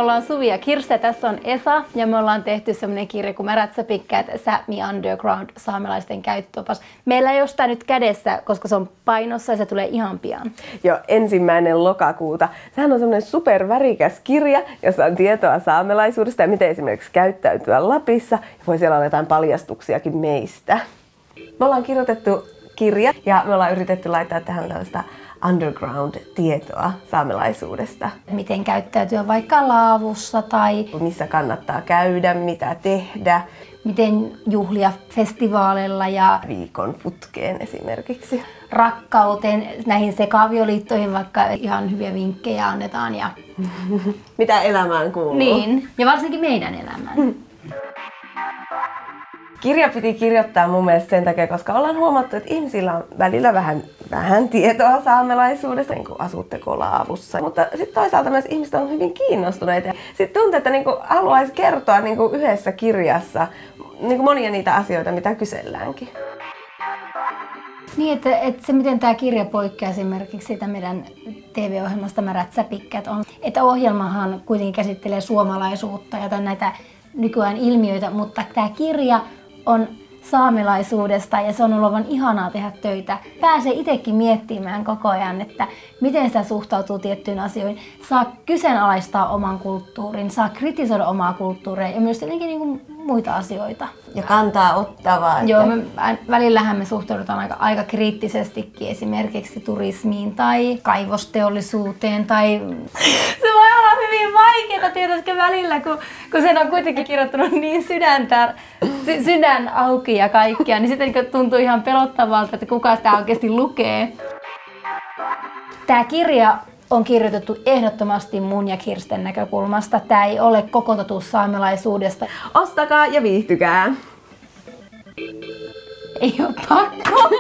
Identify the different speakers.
Speaker 1: ollaan Suvi ja Kirste, tässä on Esa ja me ollaan tehty semmonen kirja kuin Märätsäpikkäät Sápmi Underground saamelaisten käyttöopas. Meillä ei ole sitä nyt kädessä, koska se on painossa ja se tulee ihan pian.
Speaker 2: Jo 1. lokakuuta. Sehän on semmoinen supervärikäs kirja, jossa on tietoa saamelaisuudesta ja miten esimerkiksi käyttäytyä Lapissa. Voi siellä olla jotain paljastuksiakin meistä. Me ollaan kirjoitettu kirja ja me ollaan yritetty laittaa tähän tällaista underground-tietoa saamelaisuudesta.
Speaker 1: Miten käyttäytyä vaikka laavussa tai
Speaker 2: missä kannattaa käydä, mitä tehdä.
Speaker 1: Miten juhlia festivaaleilla ja
Speaker 2: viikon putkeen esimerkiksi.
Speaker 1: Rakkauteen, näihin sekaavioliittoihin vaikka ihan hyviä vinkkejä annetaan. Ja
Speaker 2: mitä elämään kuuluu.
Speaker 1: Niin, ja varsinkin meidän elämään.
Speaker 2: Kirja piti kirjoittaa mun mielestä sen takia, koska ollaan huomattu, että ihmisillä on välillä vähän tietoa saamelaisuudesta, niin kuin asutteko laavussa. Mutta sitten toisaalta myös ihmiset on hyvin kiinnostuneita. Sitten tuntuu, että haluaisi kertoa yhdessä kirjassa monia niitä asioita, mitä kyselläänkin.
Speaker 1: Niin, että se miten tämä kirja poikkeaa esimerkiksi siitä meidän TV-ohjelmasta Märätsäpikkäät on, että ohjelmahan kuitenkin käsittelee suomalaisuutta ja näitä nykyään ilmiöitä, mutta tämä kirja on saamelaisuudesta ja se on ollut aivan ihanaa tehdä töitä. Pääsee itsekin miettimään koko ajan, että miten sitä suhtautuu tiettyyn asioihin. Saa kyseenalaistaa oman kulttuurin, saa kritisoida omaa kulttuuria ja myös tietenkin muita asioita.
Speaker 2: Ja kantaa ottavaa. Että
Speaker 1: joo, välillähän me suhtaudutaan aika kriittisestikin esimerkiksi turismiin tai kaivosteollisuuteen tai se voi olla hyvin vaikeaa tietysti välillä, kun sen on kuitenkin kirjoittanut niin sydän auki ja kaikkia, niin sitten tuntuu ihan pelottavalta, että kuka sitä oikeasti lukee. Tämä kirja on kirjoitettu ehdottomasti mun ja Kirsten näkökulmasta. Tämä ei ole koko totuus saamelaisuudesta.
Speaker 2: Ostakaa ja viihtykää!
Speaker 1: Ei ole pakko!